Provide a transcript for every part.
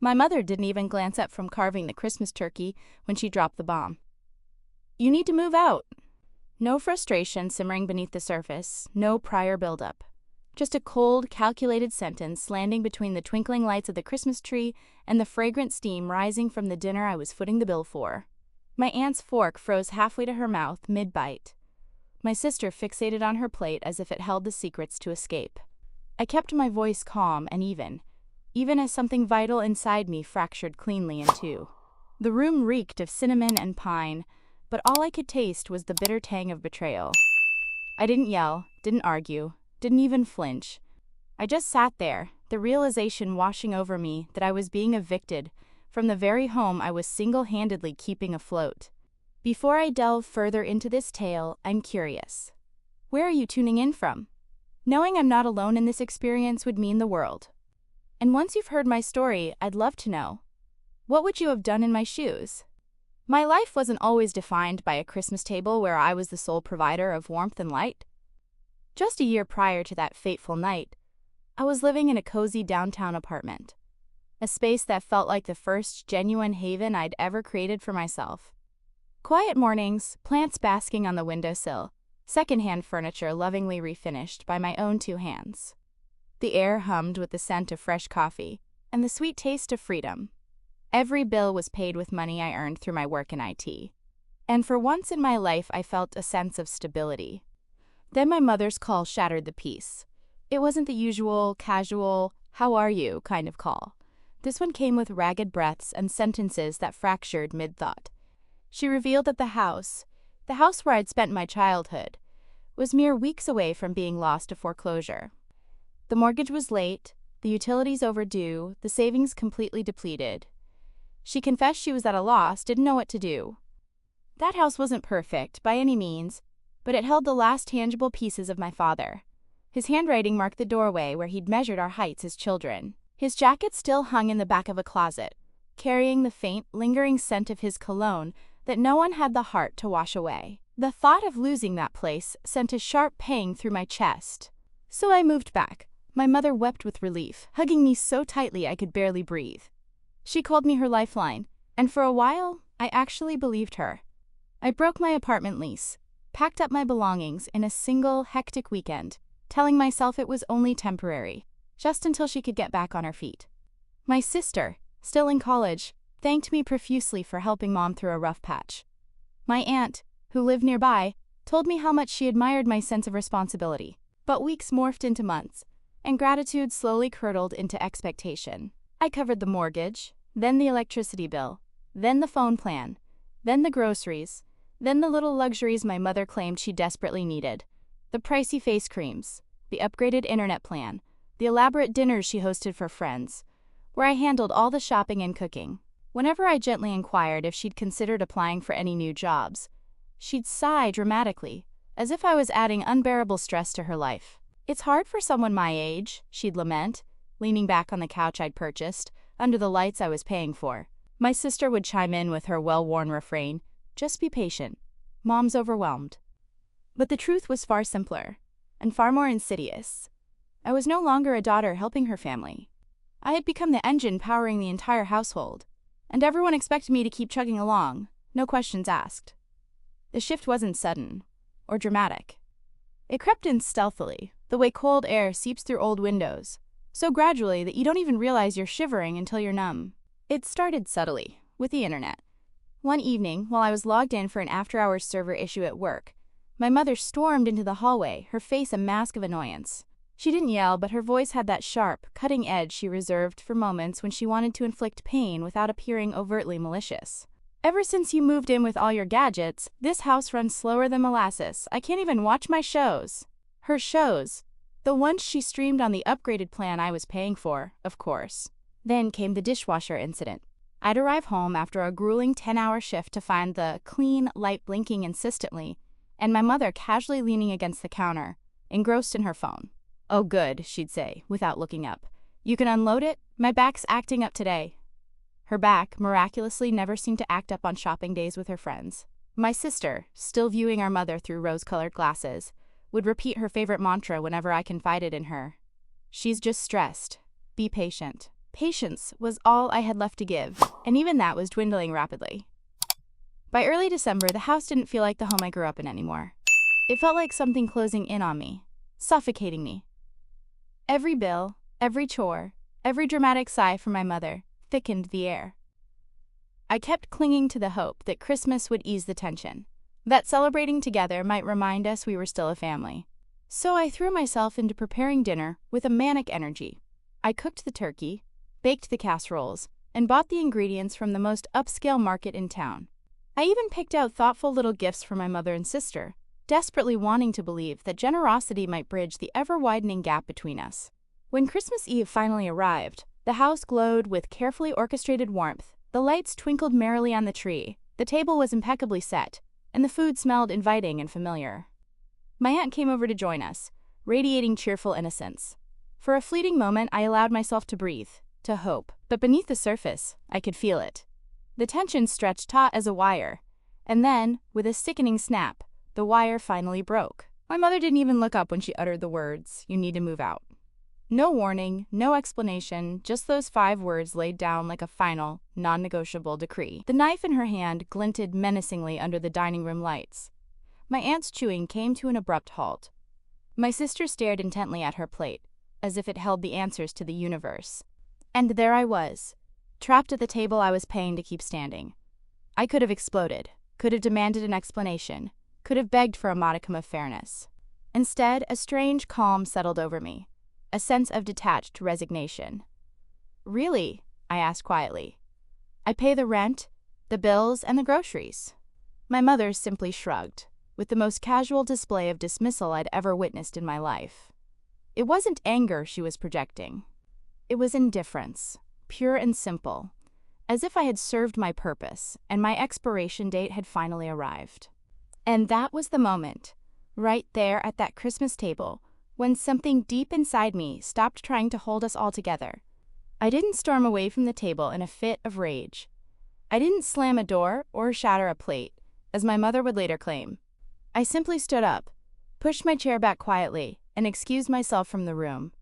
My mother didn't even glance up from carving the Christmas turkey when she dropped the bomb. "You need to move out." No frustration simmering beneath the surface, no prior buildup. Just a cold, calculated sentence landing between the twinkling lights of the Christmas tree and the fragrant steam rising from the dinner I was footing the bill for. My aunt's fork froze halfway to her mouth, mid-bite. My sister fixated on her plate as if it held the secrets to escape. I kept my voice calm and even as something vital inside me fractured cleanly in two. The room reeked of cinnamon and pine, but all I could taste was the bitter tang of betrayal. I didn't yell, didn't argue, didn't even flinch. I just sat there, the realization washing over me that I was being evicted from the very home I was single-handedly keeping afloat. Before I delve further into this tale, I'm curious. Where are you tuning in from? Knowing I'm not alone in this experience would mean the world. And once you've heard my story, I'd love to know. What would you have done in my shoes? My life wasn't always defined by a Christmas table where I was the sole provider of warmth and light. Just a year prior to that fateful night, I was living in a cozy downtown apartment, a space that felt like the first genuine haven I'd ever created for myself. Quiet mornings, plants basking on the windowsill, secondhand furniture lovingly refinished by my own two hands. The air hummed with the scent of fresh coffee and the sweet taste of freedom. Every bill was paid with money I earned through my work in IT. And for once in my life, I felt a sense of stability. Then my mother's call shattered the peace. It wasn't the usual, casual, "how are you" kind of call. This one came with ragged breaths and sentences that fractured mid-thought. She revealed that the house where I'd spent my childhood, was mere weeks away from being lost to foreclosure. The mortgage was late, the utilities overdue, the savings completely depleted. She confessed she was at a loss, didn't know what to do. That house wasn't perfect, by any means, but it held the last tangible pieces of my father. His handwriting marked the doorway where he'd measured our heights as children. His jacket still hung in the back of a closet, carrying the faint, lingering scent of his cologne that no one had the heart to wash away. The thought of losing that place sent a sharp pang through my chest. So I moved back. My mother wept with relief, hugging me so tightly I could barely breathe. She called me her lifeline, and for a while, I actually believed her. I broke my apartment lease, packed up my belongings in a single, hectic weekend, telling myself it was only temporary, just until she could get back on her feet. My sister, still in college, thanked me profusely for helping Mom through a rough patch. My aunt, who lived nearby, told me how much she admired my sense of responsibility. But weeks morphed into months, and gratitude slowly curdled into expectation. I covered the mortgage, then the electricity bill, then the phone plan, then the groceries, then the little luxuries my mother claimed she desperately needed. The pricey face creams, the upgraded internet plan, the elaborate dinners she hosted for friends, where I handled all the shopping and cooking. Whenever I gently inquired if she'd considered applying for any new jobs, she'd sigh dramatically, as if I was adding unbearable stress to her life. "It's hard for someone my age," she'd lament, leaning back on the couch I'd purchased, under the lights I was paying for. My sister would chime in with her well-worn refrain, "Just be patient. Mom's overwhelmed." But the truth was far simpler, and far more insidious. I was no longer a daughter helping her family. I had become the engine powering the entire household, and everyone expected me to keep chugging along, no questions asked. The shift wasn't sudden or dramatic. It crept in stealthily, the way cold air seeps through old windows, so gradually that you don't even realize you're shivering until you're numb. It started subtly, with the internet. One evening, while I was logged in for an after-hours server issue at work, my mother stormed into the hallway, her face a mask of annoyance. She didn't yell, but her voice had that sharp, cutting edge she reserved for moments when she wanted to inflict pain without appearing overtly malicious. "Ever since you moved in with all your gadgets, this house runs slower than molasses. I can't even watch my shows." Her shows, the ones she streamed on the upgraded plan I was paying for, of course. Then came the dishwasher incident. I'd arrive home after a grueling 10-hour shift to find the clean light blinking insistently, and my mother casually leaning against the counter, engrossed in her phone. "Oh good," she'd say, without looking up. "You can unload it? My back's acting up today." Her back, miraculously, never seemed to act up on shopping days with her friends. My sister, still viewing our mother through rose-colored glasses, would repeat her favorite mantra whenever I confided in her. "She's just stressed. Be patient." Patience was all I had left to give, and even that was dwindling rapidly. By early December, the house didn't feel like the home I grew up in anymore. It felt like something closing in on me, suffocating me. Every bill, every chore, every dramatic sigh from my mother thickened the air. I kept clinging to the hope that Christmas would ease the tension, that celebrating together might remind us we were still a family. So I threw myself into preparing dinner with a manic energy. I cooked the turkey, baked the casseroles, and bought the ingredients from the most upscale market in town. I even picked out thoughtful little gifts for my mother and sister, desperately wanting to believe that generosity might bridge the ever-widening gap between us. When Christmas Eve finally arrived, the house glowed with carefully orchestrated warmth, the lights twinkled merrily on the tree, the table was impeccably set, and the food smelled inviting and familiar. My aunt came over to join us, radiating cheerful innocence. For a fleeting moment, I allowed myself to breathe, to hope, but beneath the surface, I could feel it. The tension stretched taut as a wire, and then, with a sickening snap, the wire finally broke. My mother didn't even look up when she uttered the words, "You need to move out." No warning, no explanation, just those 5 words laid down like a final, non-negotiable decree. The knife in her hand glinted menacingly under the dining room lights. My aunt's chewing came to an abrupt halt. My sister stared intently at her plate, as if it held the answers to the universe. And there I was, trapped at the table I was paying to keep standing. I could have exploded, could have demanded an explanation, could have begged for a modicum of fairness. Instead, a strange calm settled over me, a sense of detached resignation. "Really?" I asked quietly. "I pay the rent, the bills, and the groceries." My mother simply shrugged, with the most casual display of dismissal I'd ever witnessed in my life. It wasn't anger she was projecting. It was indifference, pure and simple, as if I had served my purpose and my expiration date had finally arrived. And that was the moment, right there at that Christmas table, when something deep inside me stopped trying to hold us all together. I didn't storm away from the table in a fit of rage. I didn't slam a door or shatter a plate, as my mother would later claim. I simply stood up, pushed my chair back quietly, and excused myself from the room.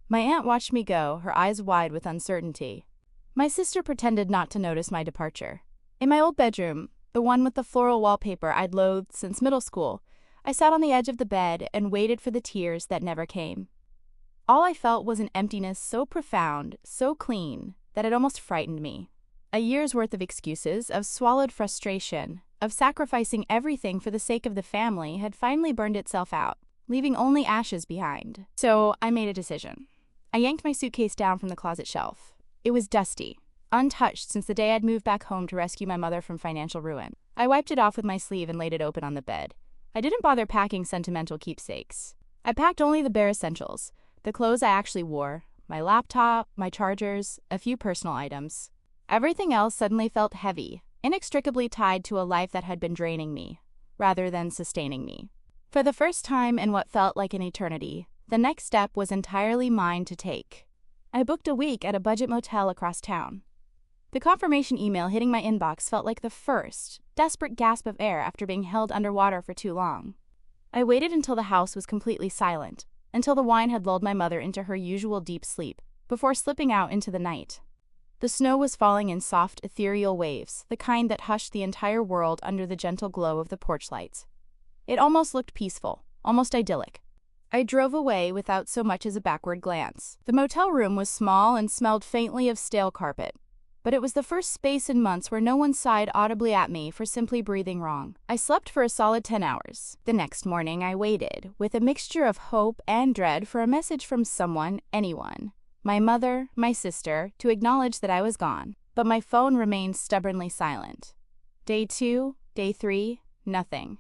My aunt watched me go, her eyes wide with uncertainty. My sister pretended not to notice my departure. In my old bedroom, the one with the floral wallpaper I'd loathed since middle school, I sat on the edge of the bed and waited for the tears that never came. All I felt was an emptiness so profound, so clean, that it almost frightened me. A year's worth of excuses, of swallowed frustration, of sacrificing everything for the sake of the family had finally burned itself out, leaving only ashes behind. So I made a decision. I yanked my suitcase down from the closet shelf. It was dusty, untouched since the day I'd moved back home to rescue my mother from financial ruin. I wiped it off with my sleeve and laid it open on the bed. I didn't bother packing sentimental keepsakes. I packed only the bare essentials, the clothes I actually wore, my laptop, my chargers, a few personal items. Everything else suddenly felt heavy, inextricably tied to a life that had been draining me, rather than sustaining me. For the first time in what felt like an eternity, the next step was entirely mine to take. I booked a week at a budget motel across town. The confirmation email hitting my inbox felt like the first, desperate gasp of air after being held underwater for too long. I waited until the house was completely silent, until the wine had lulled my mother into her usual deep sleep, before slipping out into the night. The snow was falling in soft, ethereal waves, the kind that hushed the entire world under the gentle glow of the porch lights. It almost looked peaceful, almost idyllic. I drove away without so much as a backward glance. The motel room was small and smelled faintly of stale carpet, but it was the first space in months where no one sighed audibly at me for simply breathing wrong. I slept for a solid 10 hours. The next morning, I waited, with a mixture of hope and dread, for a message from someone, anyone. My mother, my sister, to acknowledge that I was gone. But my phone remained stubbornly silent. Day 2, day 3, nothing.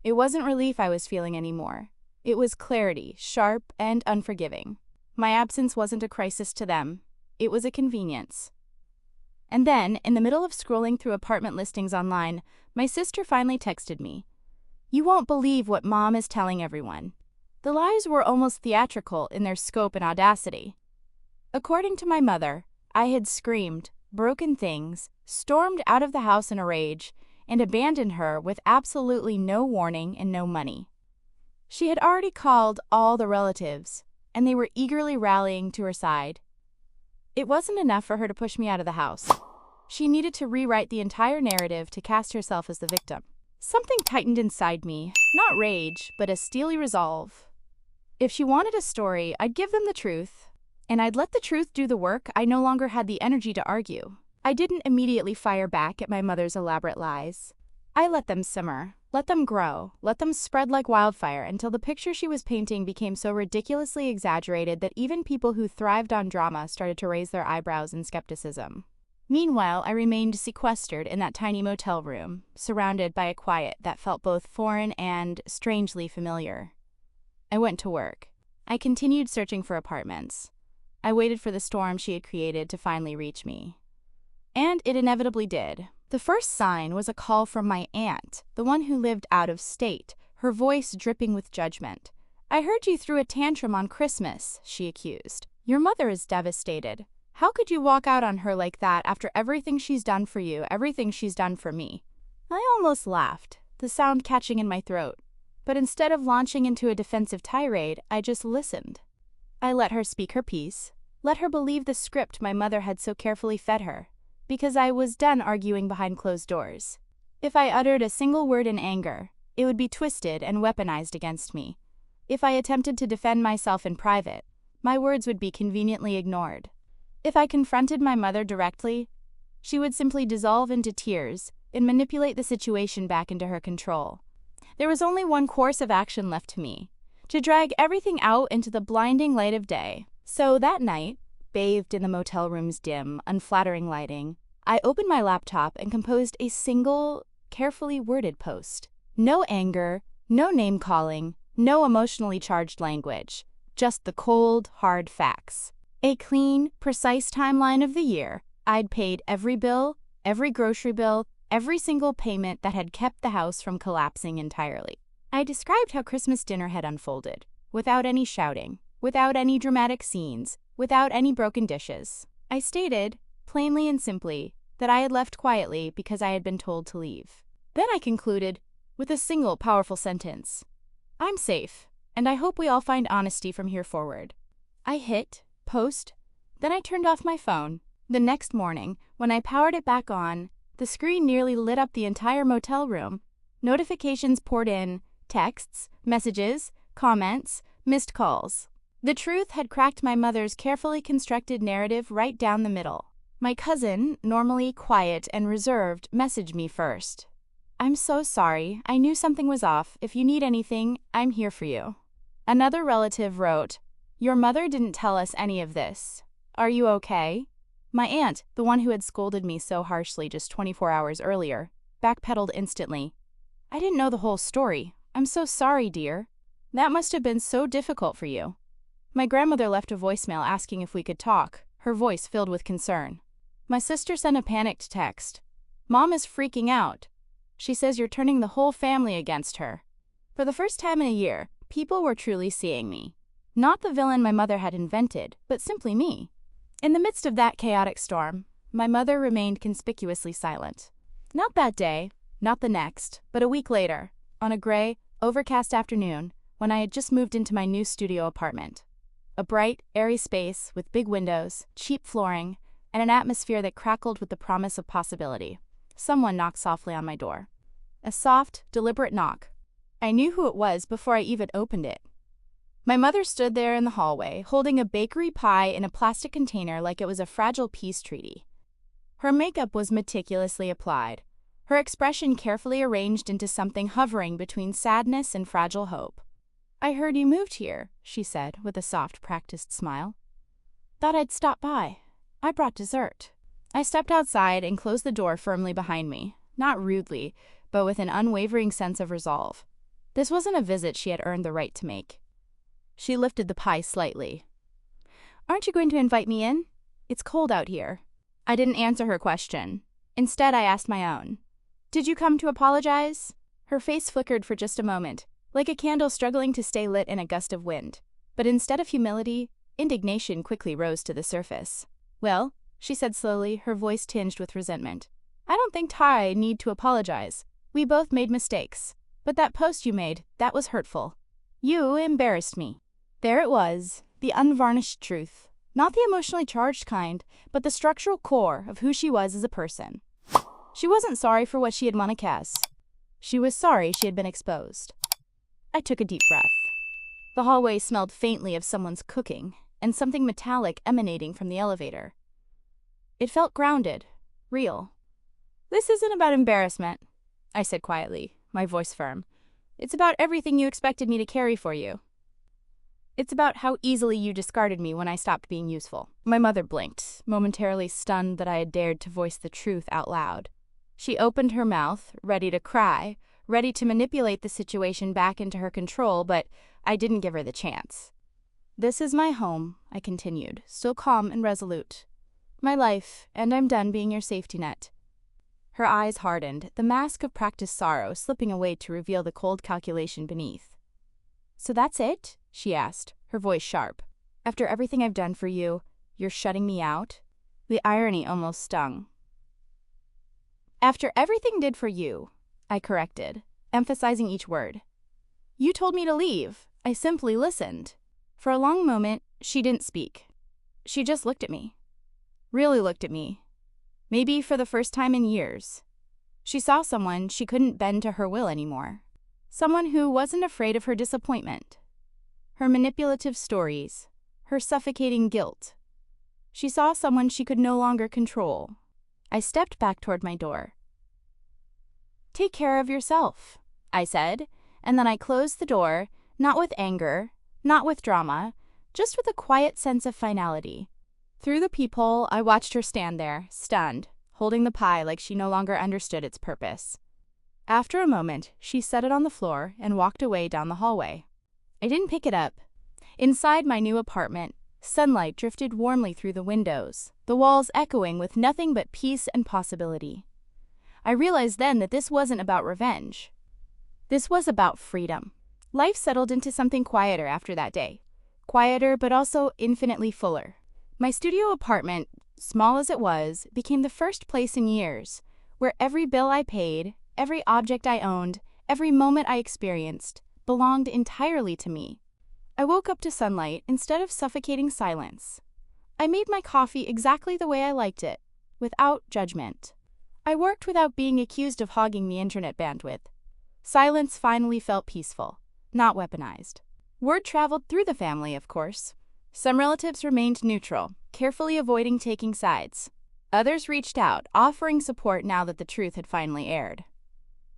It wasn't relief I was feeling anymore. It was clarity, sharp and unforgiving. My absence wasn't a crisis to them. It was a convenience. And then, in the middle of scrolling through apartment listings online, my sister finally texted me. "You won't believe what Mom is telling everyone." The lies were almost theatrical in their scope and audacity. According to my mother, I had screamed, broken things, stormed out of the house in a rage, and abandoned her with absolutely no warning and no money. She had already called all the relatives, and they were eagerly rallying to her side. It wasn't enough for her to push me out of the house. She needed to rewrite the entire narrative to cast herself as the victim. Something tightened inside me, not rage, but a steely resolve. If she wanted a story, I'd give them the truth, and I'd let the truth do the work. I no longer had the energy to argue. I didn't immediately fire back at my mother's elaborate lies. I let them simmer, let them grow, let them spread like wildfire until the picture she was painting became so ridiculously exaggerated that even people who thrived on drama started to raise their eyebrows in skepticism. Meanwhile, I remained sequestered in that tiny motel room, surrounded by a quiet that felt both foreign and strangely familiar. I went to work. I continued searching for apartments. I waited for the storm she had created to finally reach me. And it inevitably did. The first sign was a call from my aunt, the one who lived out of state, her voice dripping with judgment. "I heard you threw a tantrum on Christmas," she accused. "Your mother is devastated. How could you walk out on her like that after everything she's done for you, everything she's done for me?" I almost laughed, the sound catching in my throat. But instead of launching into a defensive tirade, I just listened. I let her speak her piece, let her believe the script my mother had so carefully fed her, because I was done arguing behind closed doors. If I uttered a single word in anger, it would be twisted and weaponized against me. If I attempted to defend myself in private, my words would be conveniently ignored. If I confronted my mother directly, she would simply dissolve into tears and manipulate the situation back into her control. There was only one course of action left to me, to drag everything out into the blinding light of day. So that night, bathed in the motel room's dim, unflattering lighting, I opened my laptop and composed a single, carefully worded post. No anger, no name-calling, no emotionally charged language, just the cold, hard facts. A clean, precise timeline of the year. I'd paid every bill, every grocery bill, every single payment that had kept the house from collapsing entirely. I described how Christmas dinner had unfolded, without any shouting, without any dramatic scenes, without any broken dishes. I stated, plainly and simply, that I had left quietly because I had been told to leave. Then I concluded with a single powerful sentence. "I'm safe, and I hope we all find honesty from here forward." I hit post, then I turned off my phone. The next morning, when I powered it back on, the screen nearly lit up the entire motel room. Notifications poured in, texts, messages, comments, missed calls. The truth had cracked my mother's carefully constructed narrative right down the middle. My cousin, normally quiet and reserved, messaged me first. "I'm so sorry. I knew something was off. If you need anything, I'm here for you." Another relative wrote, "Your mother didn't tell us any of this. Are you okay?" My aunt, the one who had scolded me so harshly just 24 hours earlier, backpedaled instantly. "I didn't know the whole story. I'm so sorry, dear. That must have been so difficult for you." My grandmother left a voicemail asking if we could talk, her voice filled with concern. My sister sent a panicked text. "Mom is freaking out. She says you're turning the whole family against her." For the first time in a year, people were truly seeing me. Not the villain my mother had invented, but simply me. In the midst of that chaotic storm, my mother remained conspicuously silent. Not that day, not the next, but a week later, on a gray, overcast afternoon, when I had just moved into my new studio apartment. A bright, airy space with big windows, cheap flooring, and an atmosphere that crackled with the promise of possibility. Someone knocked softly on my door. A soft, deliberate knock. I knew who it was before I even opened it. My mother stood there in the hallway, holding a bakery pie in a plastic container like it was a fragile peace treaty. Her makeup was meticulously applied, her expression carefully arranged into something hovering between sadness and fragile hope. "I heard you moved here," she said with a soft, practiced smile. "Thought I'd stop by. I brought dessert." I stepped outside and closed the door firmly behind me, not rudely, but with an unwavering sense of resolve. This wasn't a visit she had earned the right to make. She lifted the pie slightly. "Aren't you going to invite me in? It's cold out here." I didn't answer her question. Instead, I asked my own. "Did you come to apologize?" Her face flickered for just a moment, like a candle struggling to stay lit in a gust of wind. But instead of humility, indignation quickly rose to the surface. "Well," she said slowly, her voice tinged with resentment, "I don't think Ty need to apologize. We both made mistakes. But that post you made, that was hurtful. You embarrassed me." There it was, the unvarnished truth, Not the emotionally charged kind, but the structural core of who she was as a person. She wasn't sorry for what she had won a case. She was sorry she had been exposed. I took a deep breath. The hallway smelled faintly of someone's cooking, and something metallic emanating from the elevator. It felt grounded, real. "This isn't about embarrassment," I said quietly, my voice firm. "It's about everything you expected me to carry for you. It's about how easily you discarded me when I stopped being useful." My mother blinked, momentarily stunned that I had dared to voice the truth out loud. She opened her mouth, ready to cry, ready to manipulate the situation back into her control, but I didn't give her the chance. "This is my home," I continued, still calm and resolute. "My life, and I'm done being your safety net." Her eyes hardened, the mask of practiced sorrow slipping away to reveal the cold calculation beneath. "So that's it?" she asked, her voice sharp. "After everything I've done for you, you're shutting me out?" The irony almost stung. "After everything did for you," I corrected, emphasizing each word. "You told me to leave. I simply listened." For a long moment, she didn't speak. She just looked at me. Really looked at me. Maybe for the first time in years. She saw someone she couldn't bend to her will anymore. Someone who wasn't afraid of her disappointment, her manipulative stories, her suffocating guilt. She saw someone she could no longer control. I stepped back toward my door. "Take care of yourself," I said, and then I closed the door, not with anger, not with drama, just with a quiet sense of finality. Through the peephole, I watched her stand there, stunned, holding the pie like she no longer understood its purpose. After a moment, she set it on the floor and walked away down the hallway. I didn't pick it up. Inside my new apartment, sunlight drifted warmly through the windows, the walls echoing with nothing but peace and possibility. I realized then that this wasn't about revenge. This was about freedom. Life settled into something quieter after that day. Quieter, but also infinitely fuller. My studio apartment, small as it was, became the first place in years where every bill I paid, every object I owned, every moment I experienced, belonged entirely to me. I woke up to sunlight instead of suffocating silence. I made my coffee exactly the way I liked it, without judgment. I worked without being accused of hogging the internet bandwidth. Silence finally felt peaceful, not weaponized. Word traveled through the family, of course. Some relatives remained neutral, carefully avoiding taking sides. Others reached out, offering support now that the truth had finally aired.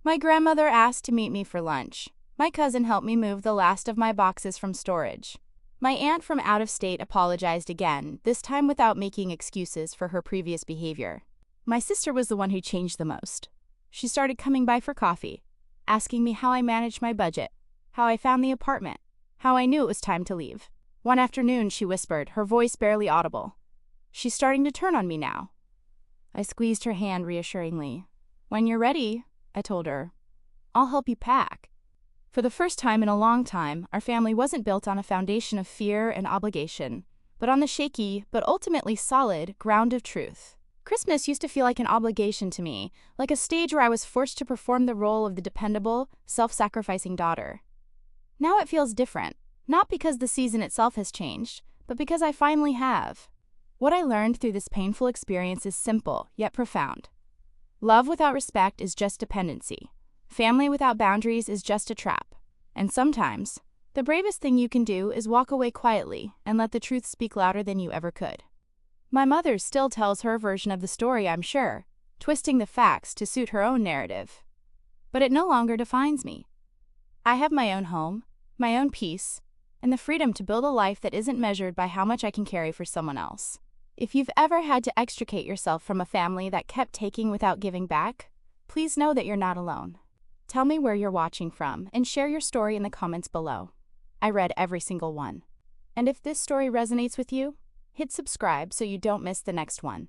My grandmother asked to meet me for lunch. My cousin helped me move the last of my boxes from storage. My aunt from out of state apologized again, this time without making excuses for her previous behavior. My sister was the one who changed the most. She started coming by for coffee, asking me how I managed my budget, how I found the apartment, how I knew it was time to leave. One afternoon, she whispered, her voice barely audible, "She's starting to turn on me now." I squeezed her hand reassuringly. "When you're ready," I told her, "I'll help you pack." For the first time in a long time, our family wasn't built on a foundation of fear and obligation, but on the shaky, but ultimately solid, ground of truth. Christmas used to feel like an obligation to me, like a stage where I was forced to perform the role of the dependable, self-sacrificing daughter. Now it feels different, not because the season itself has changed, but because I finally have. What I learned through this painful experience is simple, yet profound. Love without respect is just dependency. Family without boundaries is just a trap. And sometimes, the bravest thing you can do is walk away quietly and let the truth speak louder than you ever could. My mother still tells her version of the story, I'm sure, twisting the facts to suit her own narrative. But it no longer defines me. I have my own home, my own peace, and the freedom to build a life that isn't measured by how much I can carry for someone else. If you've ever had to extricate yourself from a family that kept taking without giving back, please know that you're not alone. Tell me where you're watching from and share your story in the comments below. I read every single one. And if this story resonates with you, hit subscribe so you don't miss the next one.